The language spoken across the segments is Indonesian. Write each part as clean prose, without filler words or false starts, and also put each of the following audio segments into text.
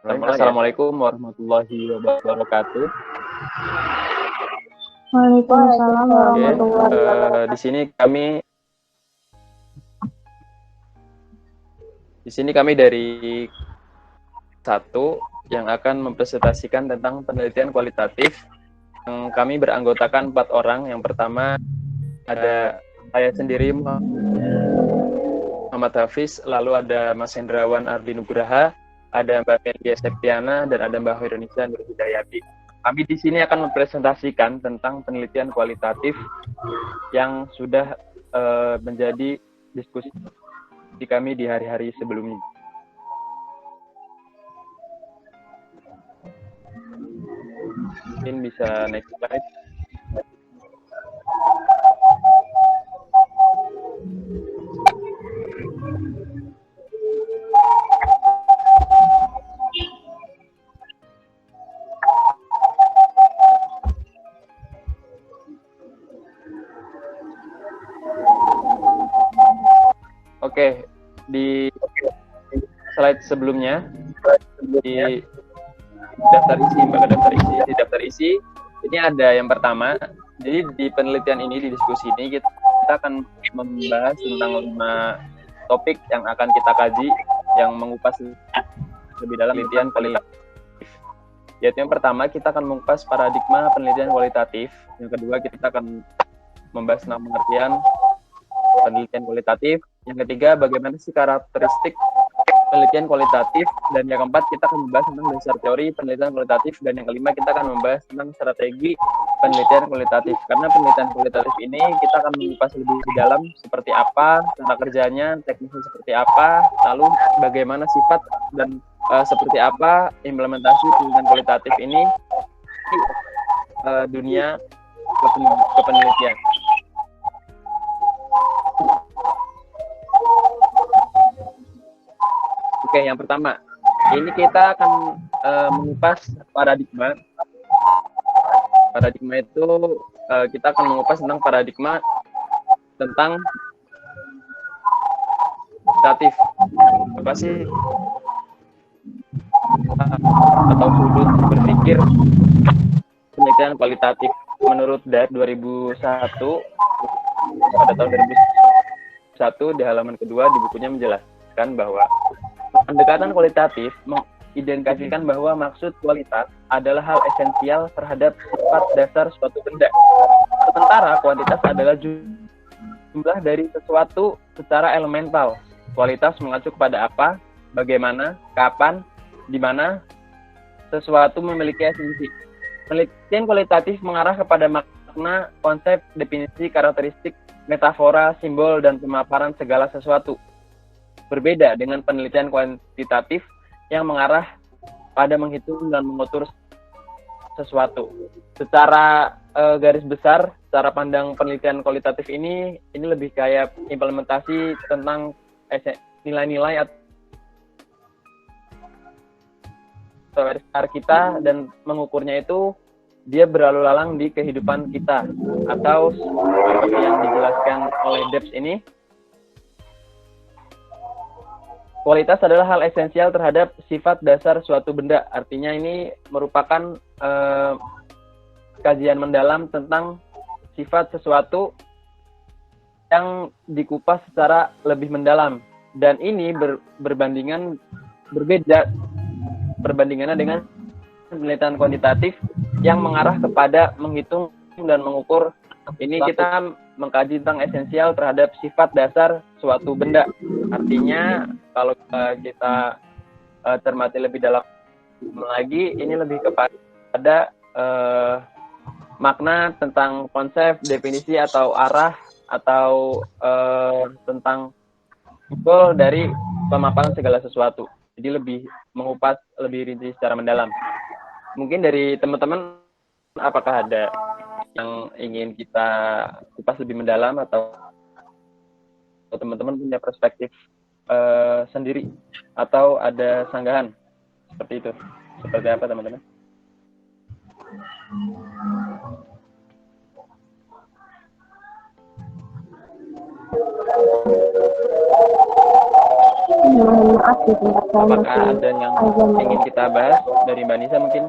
Assalamualaikum warahmatullahi wabarakatuh. Waalaikumsalam warahmatullahi wabarakatuh. Di sini kami dari satu yang akan mempresentasikan tentang penelitian kualitatif. Yang kami beranggotakan 4 orang. Yang pertama ada saya sendiri Muhammad Hafiz, lalu ada Mas Hendrawan Ardi Nugraha, ada Mbak Melia Septiana, dan ada Mbak Hoironisa Nurhidayati. Kami di sini akan mempresentasikan tentang penelitian kualitatif yang sudah menjadi diskusi kami di hari-hari sebelumnya. Mungkin bisa next slide. Oke, di slide sebelumnya di daftar isi ini ada yang pertama. Jadi di penelitian ini, di diskusi ini kita akan membahas tentang 5 topik yang akan kita kaji yang mengupas lebih dalam penelitian kualitatif. Yaitu yang pertama kita akan mengupas paradigma penelitian kualitatif. Yang kedua kita akan membahas tentang pengertian penelitian kualitatif. Yang ketiga, bagaimana sih karakteristik penelitian kualitatif. Dan yang keempat, kita akan membahas tentang dasar teori penelitian kualitatif. Dan yang kelima, kita akan membahas tentang strategi penelitian kualitatif. Karena penelitian kualitatif ini kita akan mengupas lebih dalam seperti apa, cara kerjanya, teknisnya seperti apa, lalu bagaimana sifat dan seperti apa implementasi penelitian kualitatif ini di dunia kepenelitian. Oke, yang pertama, ini kita akan mengupas paradigma. Paradigma itu kita akan mengupas tentang paradigma tentang kualitatif. Apa sih? Atau sudut berpikir penelitian kualitatif. Menurut DAR 2001, pada tahun 2001 di halaman kedua di bukunya menjelaskan bahwa pendekatan kualitatif mengidentifikasikan bahwa maksud kualitas adalah hal esensial terhadap sifat dasar suatu benda. Sementara kuantitas adalah jumlah dari sesuatu secara elemental. Kualitas mengacu kepada apa, bagaimana, kapan, di mana sesuatu memiliki esensi. Penelitian kualitatif mengarah kepada makna, konsep, definisi, karakteristik, metafora, simbol, dan pemaparan segala sesuatu. Berbeda dengan penelitian kuantitatif yang mengarah pada menghitung dan mengukur sesuatu. Secara garis besar, cara pandang penelitian kualitatif ini lebih kayak implementasi tentang nilai-nilai atau dasar kita, dan mengukurnya itu dia berlalu lalang di kehidupan kita, atau seperti yang dijelaskan oleh Debs ini, kualitas adalah hal esensial terhadap sifat dasar suatu benda. Artinya ini merupakan kajian mendalam tentang sifat sesuatu yang dikupas secara lebih mendalam. Dan ini berbandingannya dengan penelitian kuantitatif yang mengarah kepada menghitung dan mengukur. Ini kita mengkaji tentang esensial terhadap sifat dasar suatu benda. Artinya kalau kita cermati lebih dalam lagi, ini lebih kepada makna tentang konsep, definisi atau arah, atau tentang goal dari pemaparan segala sesuatu. Jadi lebih mengupas lebih rinci secara mendalam. Mungkin dari teman-teman apakah ada yang ingin kita kupas lebih mendalam, atau teman-teman punya perspektif sendiri, atau ada sanggahan seperti itu? Seperti apa teman-teman? maaf di tempat saya Apakah masih ada yang azan. ingin kita bahas dari Mbak Nisa mungkin?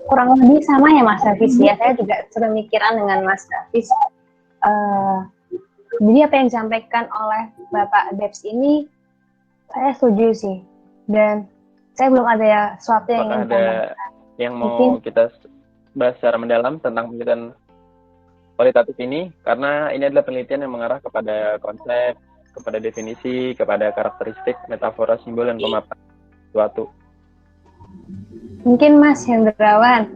Kurang lebih sama ya Mas Hafiz ya. Saya juga sepemikiran dengan Mas Hafiz. Jadi apa yang disampaikan oleh Bapak Debs ini saya setuju sih. Dan saya belum ada ya sesuatu yang Apakah ingin ada tambahkan. yang mau Mungkin kita bahas secara mendalam tentang penelitian kualitatif ini? Karena ini adalah penelitian yang mengarah kepada konsep, kepada definisi, kepada karakteristik, metafora, simbol, dan pemaparan suatu. mungkin Mas Hendrawan.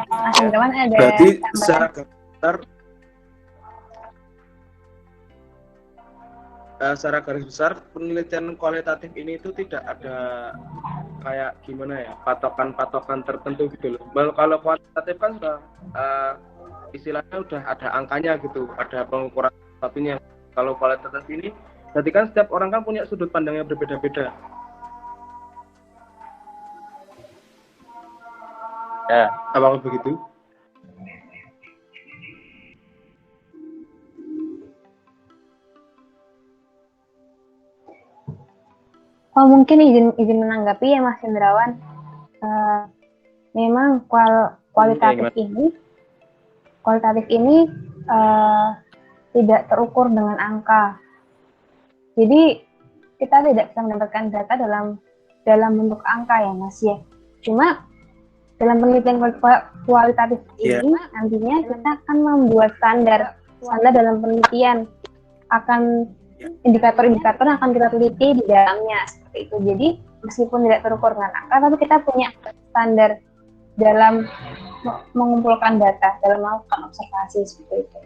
Mas Hendrawan ada Berarti tambahan? secara garis besar penelitian kualitatif ini itu tidak ada kayak gimana ya, patokan-patokan tertentu gitu loh. Kalau kualitatif kan sudah istilahnya udah ada angkanya gitu, ada pengukuran satunya. Kalau kualitatif ini berarti kan setiap orang kan punya sudut pandang yang berbeda-beda. Ya, Apakah begitu? Oh mungkin izin menanggapi ya Mas Hendrawan. Memang kualitatif ini tidak terukur dengan angka. Jadi kita tidak bisa mendapatkan data dalam bentuk angka ya Mas ya. Cuma dalam penelitian kualitatif ini nantinya kita akan membuat standar dalam penelitian, akan indikator-indikator yang akan kita teliti di dalamnya seperti itu. Jadi meskipun tidak terukur dengan angka, tapi kita punya standar dalam mengumpulkan data, dalam melakukan observasi seperti itu.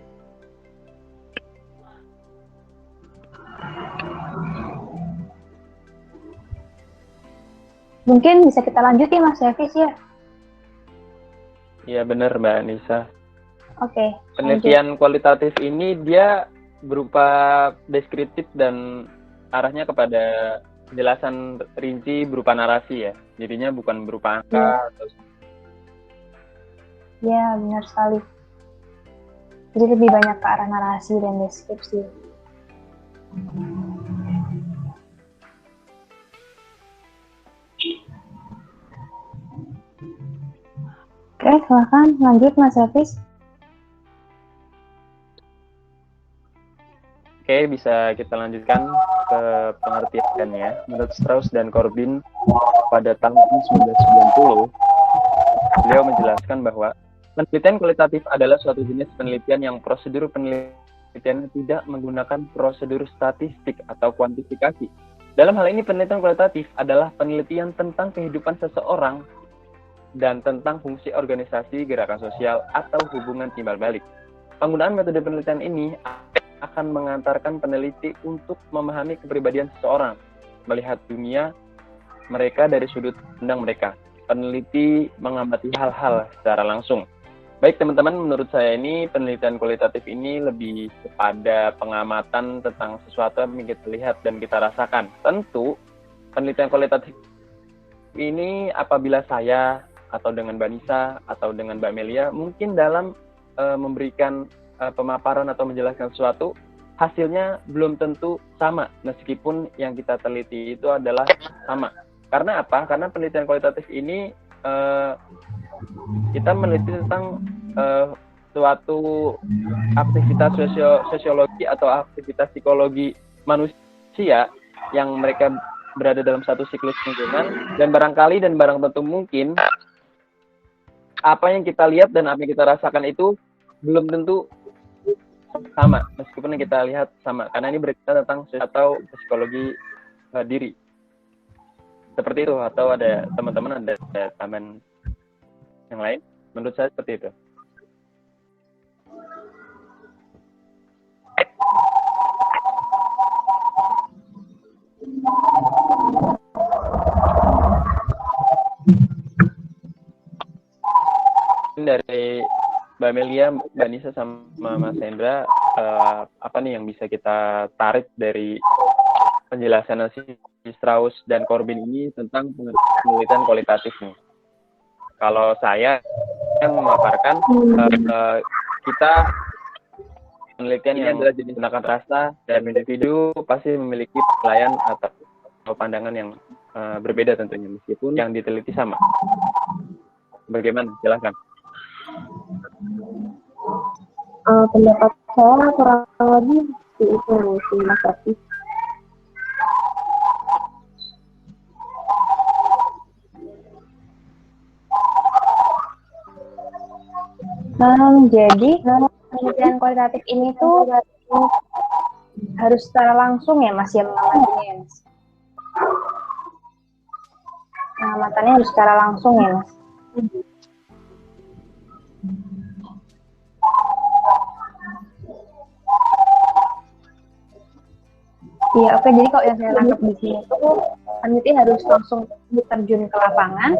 Mungkin bisa kita lanjut ya Mas Hafiz ya. Iya benar Mbak Nisa. Oke. Penelitian kualitatif ini dia berupa deskriptif dan arahnya kepada penjelasan rinci berupa narasi ya. Jadinya bukan berupa angka. Ya benar sekali. Jadi lebih banyak ke arah narasi dan deskripsi. Oke, silahkan lanjut Mas Hafiz. Oke, bisa kita lanjutkan ke pengertiannya. Menurut Strauss dan Corbin pada tahun 1990, beliau menjelaskan bahwa penelitian kualitatif adalah suatu jenis penelitian yang prosedur penelitiannya tidak menggunakan prosedur statistik atau kuantifikasi. Dalam hal ini, penelitian kualitatif adalah penelitian tentang kehidupan seseorang dan tentang fungsi organisasi, gerakan sosial, atau hubungan timbal balik. Penggunaan metode penelitian ini akan mengantarkan peneliti untuk memahami kepribadian seseorang, melihat dunia mereka dari sudut pandang mereka. Peneliti mengamati hal-hal secara langsung. Baik teman-teman, menurut saya ini penelitian kualitatif ini lebih kepada pengamatan tentang sesuatu yang kita lihat dan kita rasakan. Tentu penelitian kualitatif ini apabila saya atau dengan Mbak Nisa atau dengan Mbak Melia mungkin dalam memberikan pemaparan atau menjelaskan sesuatu, hasilnya belum tentu sama meskipun yang kita teliti itu adalah sama. Karena apa? Karena penelitian kualitatif ini kita meneliti tentang suatu aktivitas sosiologi atau aktivitas psikologi manusia yang mereka berada dalam satu siklus lingkungan, dan barangkali dan barang tentu mungkin apa yang kita lihat dan apa yang kita rasakan itu belum tentu sama meskipun yang kita lihat sama, karena ini berita tentang atau psikologi diri seperti itu. Atau ada teman-teman ada tambahan yang lain? Menurut saya seperti itu. Dari Mbak Melia, Mbak Nisa, sama Mas Hendra, apa nih yang bisa kita tarik dari penjelasan si Strauss dan Corbin ini tentang penelitian kualitatif nih? Kalau saya yang memaparkan, kita penelitian yang adalah jenis menggunakan rasa dan individu pasti memiliki penilaian atau pandangan yang berbeda tentunya meskipun yang diteliti sama. Bagaimana? Silakan. Pendapat saya kurang lebih seperti itu sih Mas Hafiz. Jadi penelitian kualitatif ini tuh harus secara langsung ya Mas yang mengamatinya ya Mas. Pengamatannya harus secara langsung ya Mas. Iya, oke. Jadi kalau yang saya tangkap di sini tuh peneliti harus langsung terjun ke lapangan,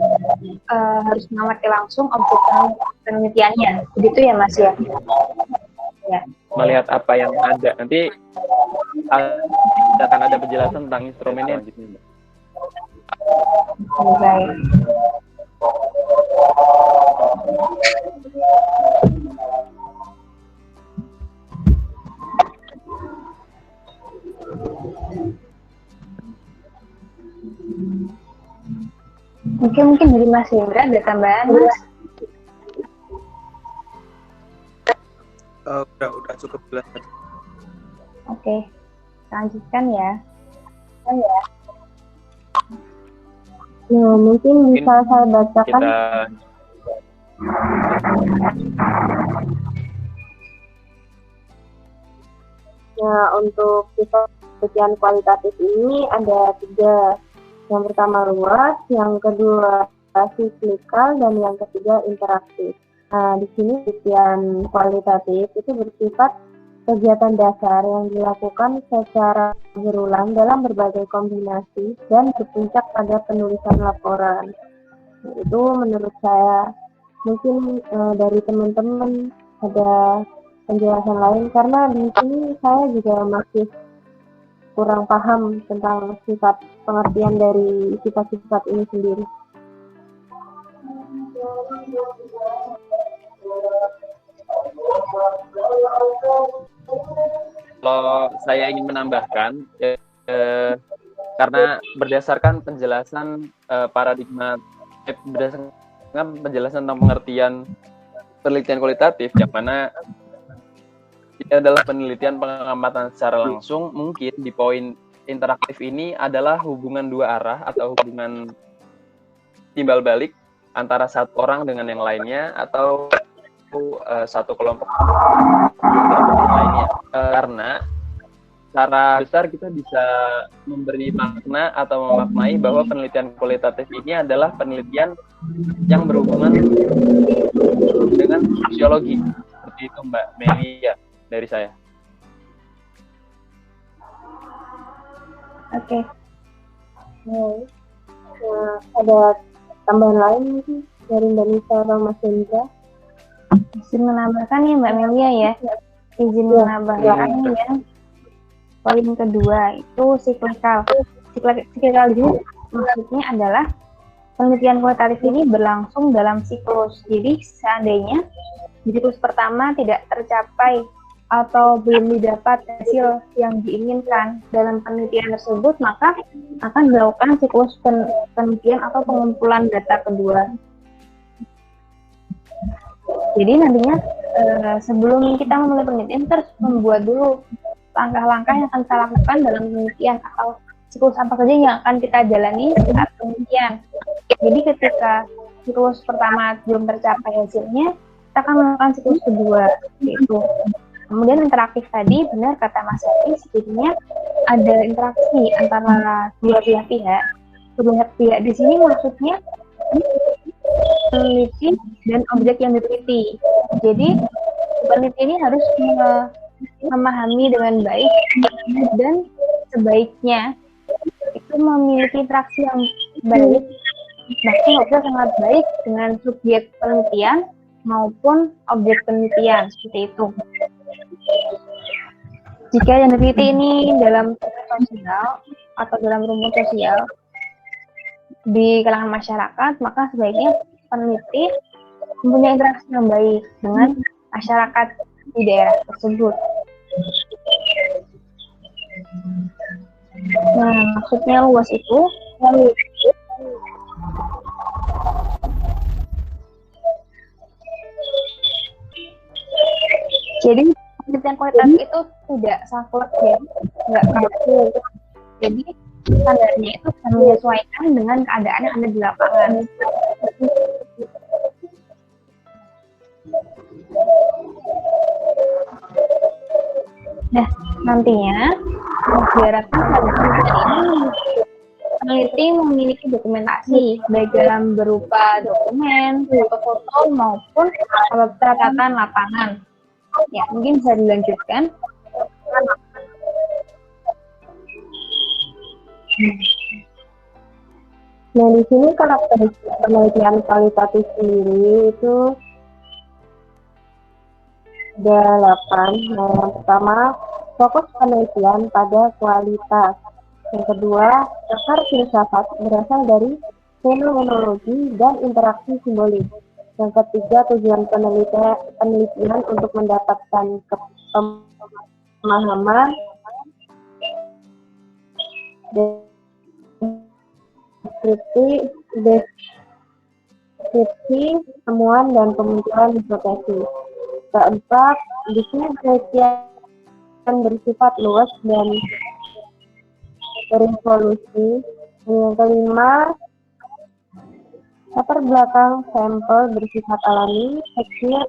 harus mengamati langsung objek penelitiannya. Begitu ya Mas ya? Ya. Melihat apa yang ada. Nanti akan ada penjelasan tentang instrumennya. Baik. Mungkin dari Mas Hendra ada tambahan Mas? Udah cukup jelas. Oke, lanjutkan ya. Ya, mungkin bisa saya bacakan. Ya, untuk kita penelitian kualitatif ini ada 3. Yang pertama luas, yang kedua siklikal, dan yang ketiga interaktif. Nah, di sini penelitian kualitatif itu bersifat kegiatan dasar yang dilakukan secara berulang dalam berbagai kombinasi dan berpuncak pada penulisan laporan. Itu menurut saya. Mungkin dari teman-teman ada penjelasan lain, karena di sini saya juga masih kurang paham tentang sifat pengertian dari sifat-sifat ini sendiri. Kalau saya ingin menambahkan, karena berdasarkan penjelasan berdasarkan penjelasan tentang pengertian penelitian kualitatif, yang mana ini adalah penelitian pengamatan secara langsung, mungkin di poin interaktif ini adalah hubungan 2 arah atau hubungan timbal balik antara satu orang dengan yang lainnya atau satu kelompok yang lainnya. Karena secara besar kita bisa memberi makna atau memaknai bahwa penelitian kualitatif ini adalah penelitian yang berhubungan dengan sosiologi. Seperti itu Mbak Melia dari saya. Oke. Ada tambahan lain mungkin dari Mbak Nisa atau Mas Hendra? Izin menambahkan ya Mbak Melia ya. Izin menambahkan ya. Poin kedua itu siklikal. Siklikal ini maksudnya adalah penelitian kualitatif ini berlangsung dalam siklus. Jadi seandainya di siklus pertama tidak tercapai atau belum didapat hasil yang diinginkan dalam penelitian tersebut, maka akan dilakukan siklus penelitian atau pengumpulan data kedua. Jadi nantinya sebelum kita memulai penelitian, kita harus membuat dulu langkah-langkah yang akan kita lakukan dalam penelitian atau siklus apa saja yang akan kita jalani saat penelitian. Jadi ketika siklus pertama belum tercapai hasilnya, kita akan melakukan siklus kedua, yaitu. Kemudian interaktif tadi, benar kata Mas Hafiz, jadinya ada interaksi antara dua belah pihak. Kedua pihak di sini maksudnya peneliti dan objek yang diteliti. Jadi peneliti ini harus memahami dengan baik dan sebaiknya itu memiliki interaksi yang baik, bahkan bisa sangat baik dengan subjek penelitian maupun objek penelitian, seperti itu. Jika yang diteliti ini dalam sosial atau dalam rumpun sosial di kalangan masyarakat, maka sebaiknya peneliti mempunyai interaksi yang baik dengan masyarakat di daerah tersebut. Nah, maksudnya luas itu jadi penelitian kualitatif itu tidak saklek ya, nggak kaku. Jadi standarnya itu bisa menyesuaikan dengan keadaan yang ada di lapangan. Nah, nantinya diharapkan pada penelitian ini peneliti memiliki dokumentasi baik dalam berupa dokumen, foto-foto maupun catatan lapangan. Ya, mungkin bisa dilanjutkan. Nah, di sini karakteristik penelitian kualitatif sendiri itu ada 8. Nah, yang pertama, fokus penelitian pada kualitas. Yang kedua, akar filsafat berasal dari fenomenologi dan interaksi simbolik. Yang ketiga, tujuan penelitian untuk mendapatkan pemahaman deskripsi, temuan, dan pemunculan hipotesis. Keempat, di sini penelitian bersifat luas dan berevolusi. Yang kelima, latar belakang sampel bersifat alami, kecil.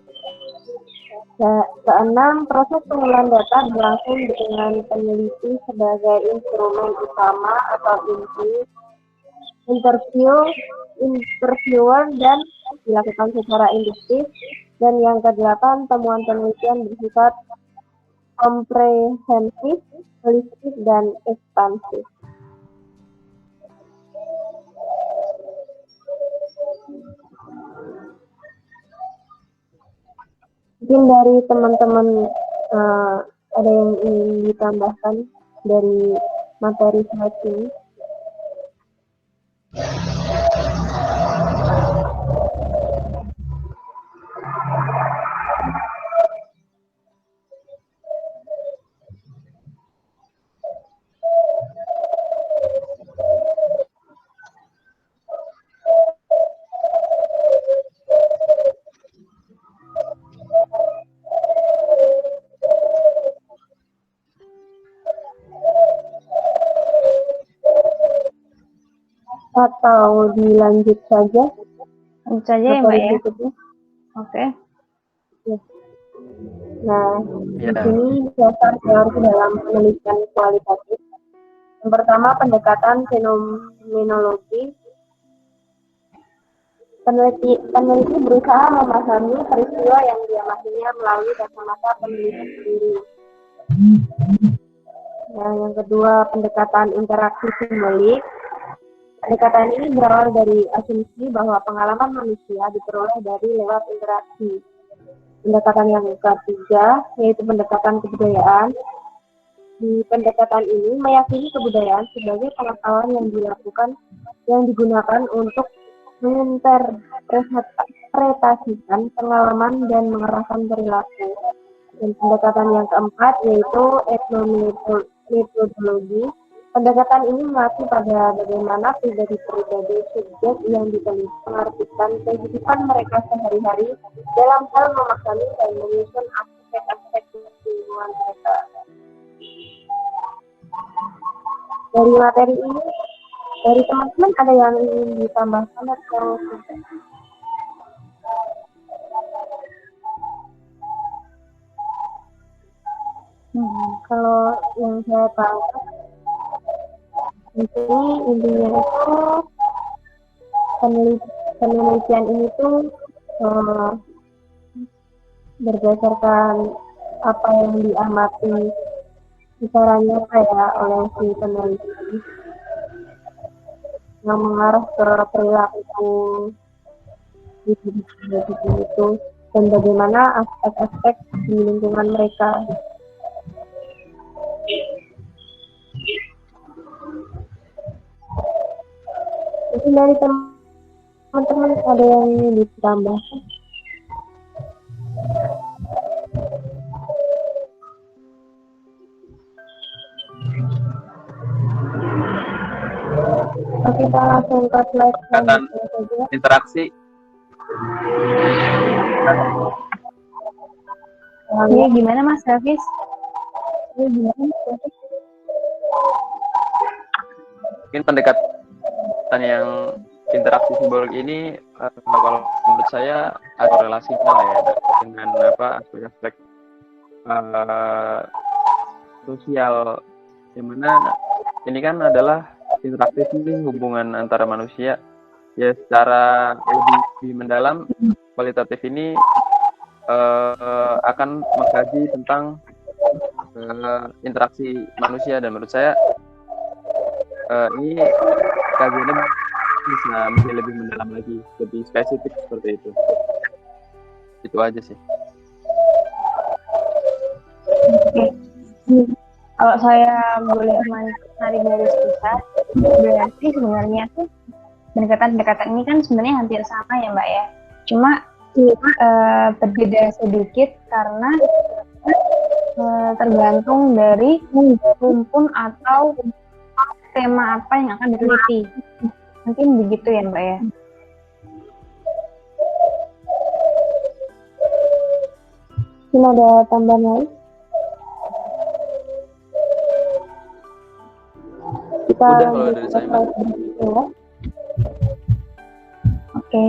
Keenam, proses pengumpulan data berlangsung dengan peneliti sebagai instrumen utama atau inti. Interviewer dan dilakukan secara induktif. Dan yang kedelapan, temuan penelitian bersifat komprehensif, holistik, dan ekspansif. Mungkin dari teman-teman ada yang ingin ditambahkan dari materi slide ini? Atau dilanjut saja? Lanjut saja ya, Mbak ya. Oke. Nah, di sini dasar teori dalam penelitian kualitatif. Yang pertama, pendekatan fenomenologi. Peneliti berusaha memahami peristiwa yang diamatinya melalui kacamata peneliti sendiri. Nah, yang kedua, pendekatan interaksi simbolik. Pendekatan ini berawal dari asumsi bahwa pengalaman manusia diperoleh dari lewat interaksi. Pendekatan yang ketiga, yaitu pendekatan kebudayaan. Di pendekatan ini meyakini kebudayaan sebagai pengetahuan yang digunakan untuk menginterpretasikan pengalaman dan mengarahkan perilaku. Dan pendekatan yang keempat yaitu etnometodologi. Pendekatan ini mengacu pada bagaimana pribadi-pribadi subjek yang diteliti mengartikan kehidupan mereka sehari-hari dalam hal memahami dan menyusun aspek-aspek lingkungan mereka. Dari materi ini, dari teman-teman ada yang ingin ditambahkan atau tidak? Kalau yang saya tangkap, di sini intinya itu penelitian ini tuh berdasarkan apa yang diamati caranya kayak oleh si peneliti yang mengarah ke perilaku itu dan bagaimana aspek-aspek di lingkungan mereka. Mungkin dari teman-teman ada yang ingin ditambahkan? Kita langsung ke slide Pendekatan selanjutnya saja. interaksi. Iya, gimana Mas Hafiz? Mungkin pendekatan yang interaksi simbolik ini kalau menurut saya ada relasinya lah ya dengan aspek-aspek sosial, yang mana ini kan adalah interaktif ini hubungan antara manusia ya secara lebih mendalam. Kualitatif ini akan mengkaji tentang interaksi manusia, dan menurut saya ini kajiannya bisa menjadi lebih mendalam lagi, lebih spesifik seperti itu. Itu aja sih. Oke. Kalau saya boleh menarik garis besar, berarti sebenarnya tuh pendekatan-pendekatan ini kan sebenarnya hampir sama ya Mbak ya. Cuma berbeda sedikit karena tergantung dari rumpun atau tema apa yang akan diteliti. Mungkin begitu ya Mbak ya. Mungkin ada tambahan lain? Kita Udah kalau lanjut dari ke saya, Mbak. slide berikutnya. Oke.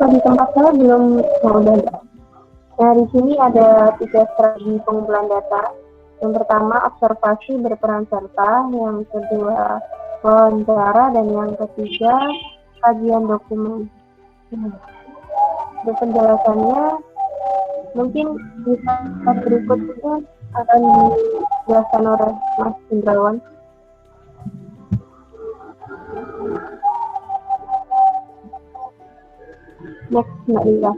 Di tempat saya belum udah. Nah, di sini ada 3 strategi pengumpulan data. Yang pertama, observasi berperan serta. Yang kedua, wawancara. Dan yang ketiga, kajian dokumen. Untuk penjelasannya, mungkin bisa berikutnya akan dijelaskan oleh Mas Indrawan. Next, Mbak Lila.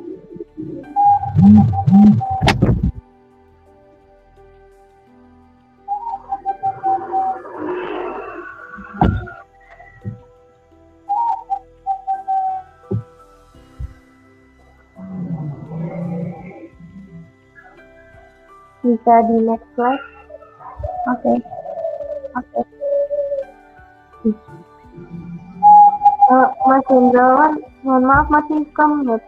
Bisa di next slide. Oke. Mas Indrawan, mohon maaf masih kamut.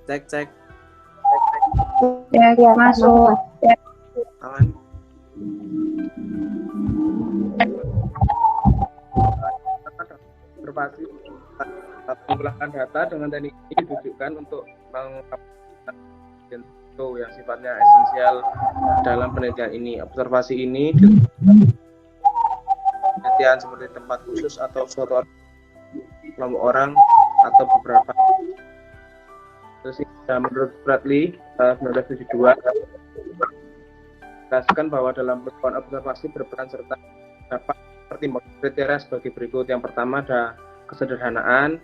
Cek. Ya, masuk. Aman. Observasi mengumpulkan data dengan teknik ini ditujukan untuk mengungkapkan yang sifatnya esensial dalam penelitian ini. Observasi ini penelitian seperti tempat khusus atau suatu kelompok orang atau beberapa. Terus menurut Bradley 1972 jelaskan bahwa dalam melakukan observasi berperan serta dapat pertimbangan kriteria sebagai berikut. Yang pertama ada kesederhanaan,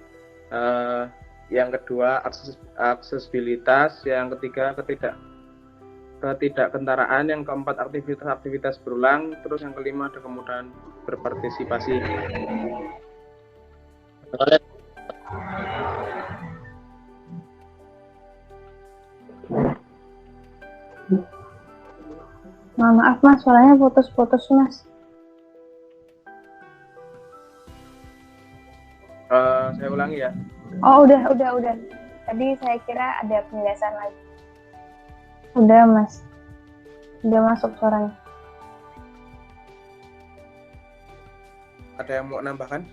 yang kedua aksesibilitas, yang ketiga ketidakkentaraan, yang keempat aktivitas berulang, terus yang kelima ada kemudahan berpartisipasi. Maaf Mas, suaranya putus-putus Mas. Saya ulangi ya. Oh, udah. Tadi saya kira ada penjelasan lagi. Udah Mas. Udah masuk suaranya. Ada yang mau nambahkan?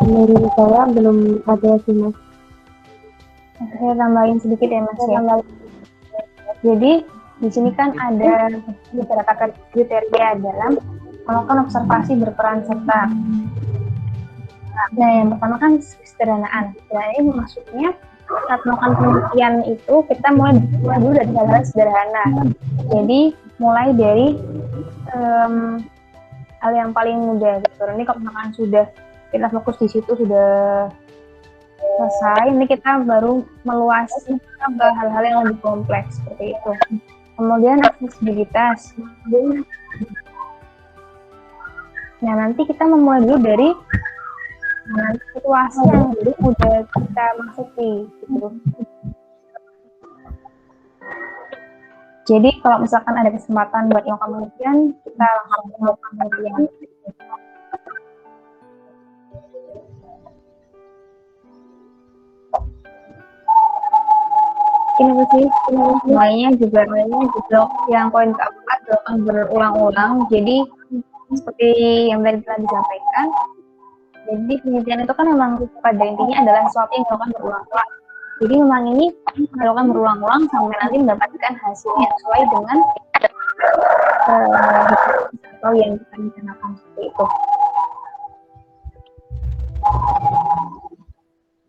Dari saya belum ada sih Mas. Saya tambahin sedikit ya Mas ya. Jadi di sini kan ada beberapa kriteria dalam melakukan observasi berperan serta. Nah, yang pertama kan kesederhanaan. Sederhana ini maksudnya saat melakukan penelitian itu kita mulai dulu dari hal-hal sederhana. Jadi mulai dari hal yang paling mudah gitu. Ini kalau misalkan sudah kita fokus di situ sudah selesai, ini kita baru meluas ke hal-hal yang lebih kompleks seperti itu. Kemudian aksesibilitas. Nah, nanti kita memulai dulu dari situasi yang dulu udah kita masuki gitu. Jadi kalau misalkan ada kesempatan buat melakukan penelitian, kita langsung melakukan penelitian. Ini sih, semuanya juga yang poin keempat dilakukan berulang-ulang. Jadi seperti yang tadi telah disampaikan, jadi penelitian itu kan memang pada intinya adalah sesuatu yang dilakukan berulang-ulang. Jadi memang ini dilakukan berulang-ulang sampai nanti mendapatkan hasil yang sesuai dengan atau yang kita rencanakan seperti itu.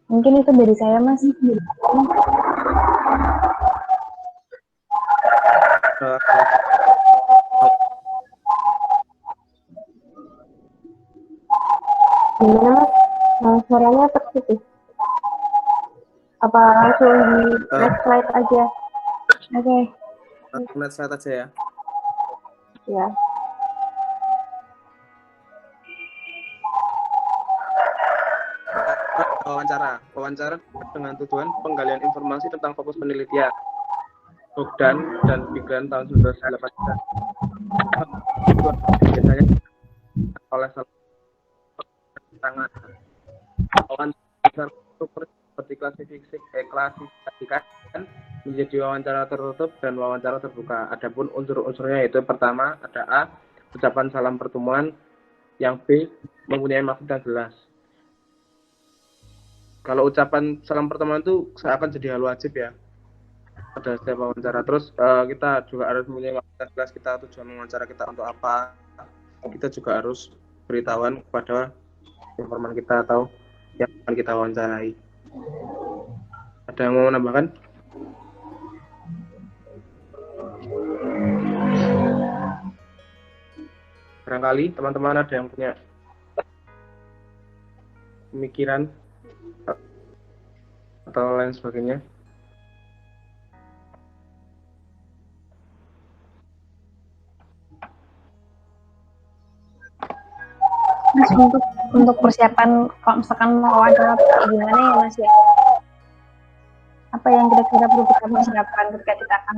Mungkin itu dari saya, Mas. Gimana Mas? Suaranya terputus. Apa langsung di next slide aja? Oke. Next slide aja ya. Ya. Wawancara dengan tujuan penggalian informasi tentang fokus penelitian Bogdan dan Pikiran tahun 1989. Biasanya oleh sangat wawancara seperti klasifikasikan menjadi wawancara tertutup dan wawancara terbuka. Adapun unsur-unsurnya yaitu pertama ada A, ucapan salam pertemuan, yang B, mempunyai maksud yang jelas. Kalau ucapan salam pertemuan itu seakan jadi hal wajib ya pada setiap wawancara. Terus kita juga harus mempunyai maksud yang jelas, kita tujuan wawancara kita untuk apa. Kita juga harus beritahuan kepada informan kita atau yang akan kita wawancarai. Ada yang mau menambahkan? Barangkali teman-teman ada yang punya pemikiran atau lain sebagainya. Mas, untuk persiapan kalau misalkan mau wawancara kayak gimana ya, Mas ya? Apa yang kira-kira perlu kita persiapkan ketika kita akan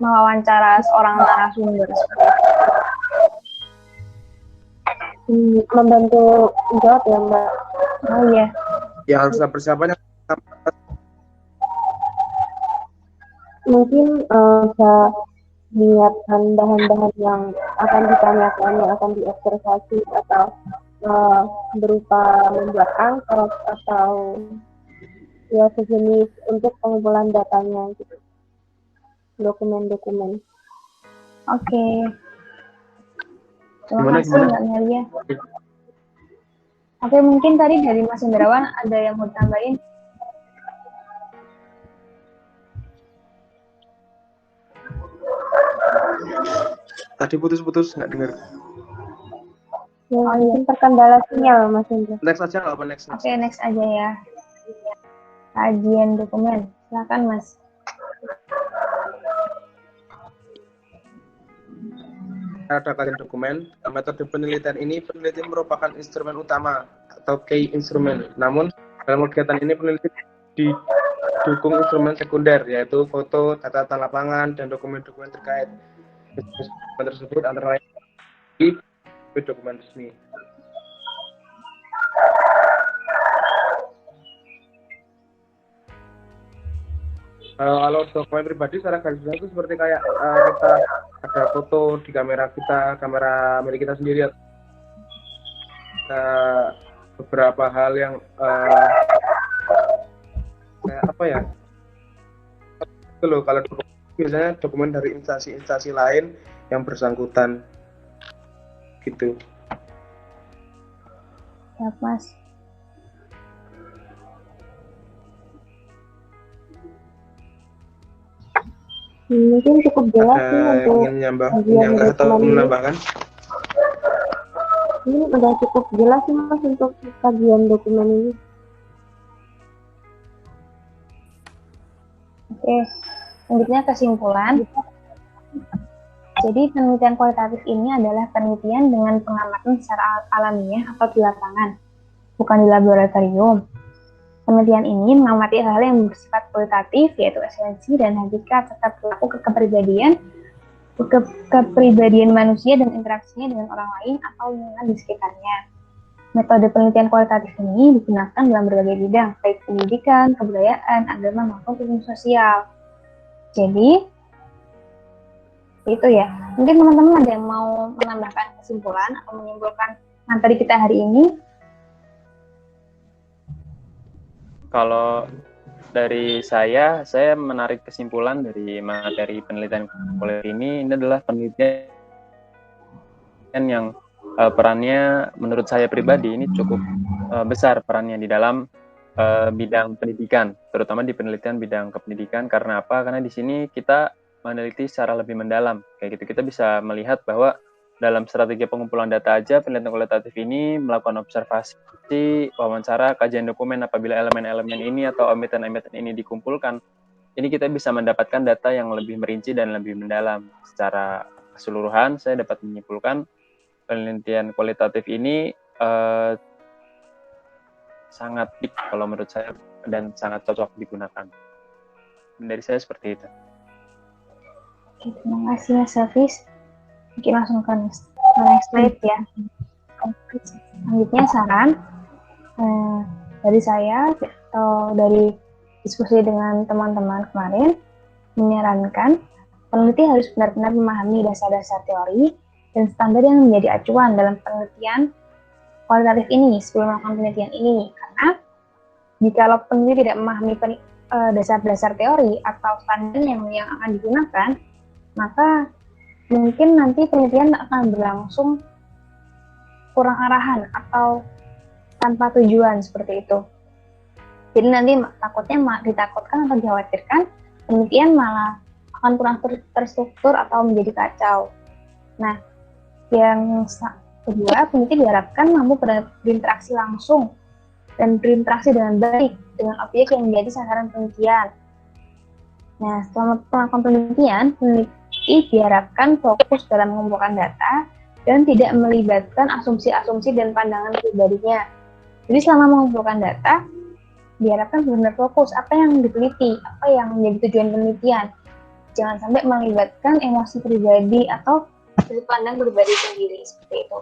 mewawancara seorang narasumber? Membantu jawab ya, Mbak. Oh iya. Yang harus ada persiapannya Mungkin bisa menyiapkan bahan-bahan yang akan ditanyakan, yang akan diobservasi, atau berupa membuat angket atau ya sejenis untuk pengumpulan datanya gitu, dokumen-dokumen. Oke. Terima kasih Mbak Melia. Oke, mungkin tadi dari Mas Indrawan ada yang mau ditambahin? tadi putus-putus nggak dengar. Ya, mungkin terkendala sinyal, Mas Indra. Next aja nggak apa next. Oke, next aja ya. Kajian dokumen, silakan Mas. Ada kajian dokumen. Metode penelitian ini peneliti merupakan instrumen utama atau key instrumen. Namun dalam kegiatan ini peneliti didukung instrumen sekunder yaitu foto, catatan lapangan, dan dokumen-dokumen terkait. Dokumen tersebut antara lain dokumen resmi. Kalau dokumen pribadi secara garis besar itu seperti kayak kita ada foto di kamera kita, kamera milik kita sendiri, beberapa hal yang kayak apa ya, itu loh, kalau biasanya dokumen dari instansi-instansi lain yang bersangkutan gitu. Ya Mas. Mungkin cukup jelas sih Ada untuk ingin bagian menyanggah atau dokumen ini. menambahkan? Ini udah cukup jelas sih Mas untuk kajian dokumen ini. Oke, selanjutnya kesimpulan. Jadi penelitian kualitatif ini adalah penelitian dengan pengamatan secara alamiah atau di lapangan, bukan di laboratorium. Penelitian ini mengamati hal-hal yang bersifat kualitatif, yaitu esensi dan hakikat serta perilaku kepribadian manusia dan interaksinya dengan orang lain atau lingkungan di sekitarnya. Metode penelitian kualitatif ini digunakan dalam berbagai bidang, baik pendidikan, kebudayaan, agama, maupun ilmu sosial. Jadi, itu ya. Mungkin teman-teman ada yang mau menambahkan kesimpulan atau menyimpulkan materi kita hari ini? Kalau dari saya menarik kesimpulan dari materi penelitian kualitatif ini adalah penelitian yang perannya menurut saya pribadi ini cukup besar perannya di dalam bidang pendidikan, terutama di penelitian bidang kependidikan. Karena apa? Karena di sini kita meneliti secara lebih mendalam. Kayak gitu, kita bisa melihat bahwa dalam strategi pengumpulan data aja, penelitian kualitatif ini melakukan observasi, wawancara, kajian dokumen. Apabila elemen-elemen ini atau emiten-emiten ini dikumpulkan, ini kita bisa mendapatkan data yang lebih merinci dan lebih mendalam. Secara keseluruhan, saya dapat menyimpulkan penelitian kualitatif ini sangat deep kalau menurut saya dan sangat cocok digunakan. Dari saya seperti itu. Oke, terima kasih Mas Hafiz. Mungkin langsung ke next slide ya. Selanjutnya saran dari saya atau dari diskusi dengan teman-teman kemarin menyarankan peneliti harus benar-benar memahami dasar-dasar teori dan standar yang menjadi acuan dalam penelitian kualitatif ini sebelum melakukan penelitian ini. Karena jika peneliti tidak memahami dasar-dasar teori atau standar yang akan digunakan, maka mungkin nanti penelitian akan berlangsung kurang arahan atau tanpa tujuan seperti itu. Jadi nanti takutnya ditakutkan atau dikhawatirkan penelitian malah akan kurang terstruktur atau menjadi kacau. Nah, yang kedua, peneliti diharapkan mampu berinteraksi langsung dan berinteraksi dengan baik dengan objek yang menjadi sasaran penelitian. Nah, selama melakukan penelitian, peneliti diharapkan fokus dalam mengumpulkan data dan tidak melibatkan asumsi-asumsi dan pandangan pribadinya. Jadi selama mengumpulkan data, diharapkan benar-benar fokus apa yang diteliti, apa yang menjadi tujuan penelitian. Jangan sampai melibatkan emosi pribadi atau sudut pandang pribadi sendiri, seperti itu.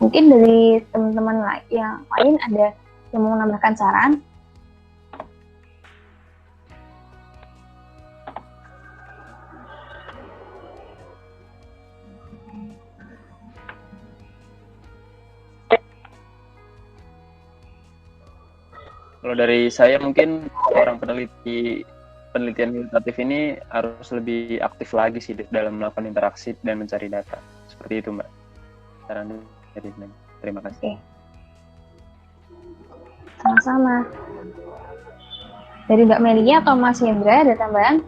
Mungkin dari teman-teman yang lain ada yang mau menambahkan saran? Kalau dari saya mungkin orang penelitian kualitatif ini harus lebih aktif lagi sih dalam melakukan interaksi dan mencari data. Seperti itu, Mbak. Saran dari saya. Terima kasih. Oke. Sama-sama. Dari Mbak Melia atau Mas Hendra ada tambahan?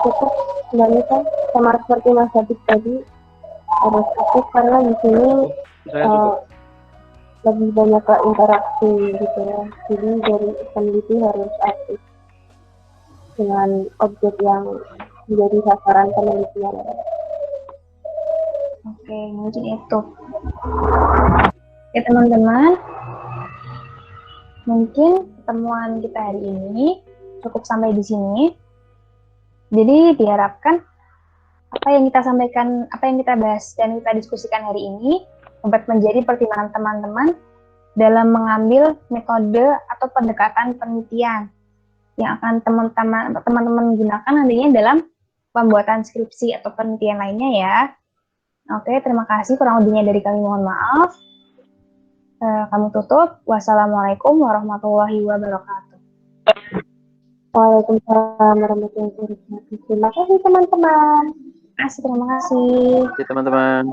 Cukup Mbak Nita, sama seperti Mas Habib tadi, harus aktif karena di sini lebih banyak ke interaksi gitu ya. Jadi dari peneliti harus aktif dengan objek yang menjadi sasaran penelitian. Oke, mungkin itu. Oke teman-teman, mungkin pertemuan kita hari ini cukup sampai di sini. Jadi diharapkan apa yang kita sampaikan, apa yang kita bahas dan kita diskusikan hari ini dapat menjadi pertimbangan teman-teman dalam mengambil metode atau pendekatan penelitian yang akan teman-teman gunakan nantinya dalam pembuatan skripsi atau penelitian lainnya ya. Oke, terima kasih. Kurang lebihnya dari kami mohon maaf. Kami tutup. Wassalamualaikum warahmatullahi wabarakatuh. Waalaikumsalam warahmatullahi wabarakatuh. Terima kasih teman-teman. Terima kasih. Terima kasih teman-teman.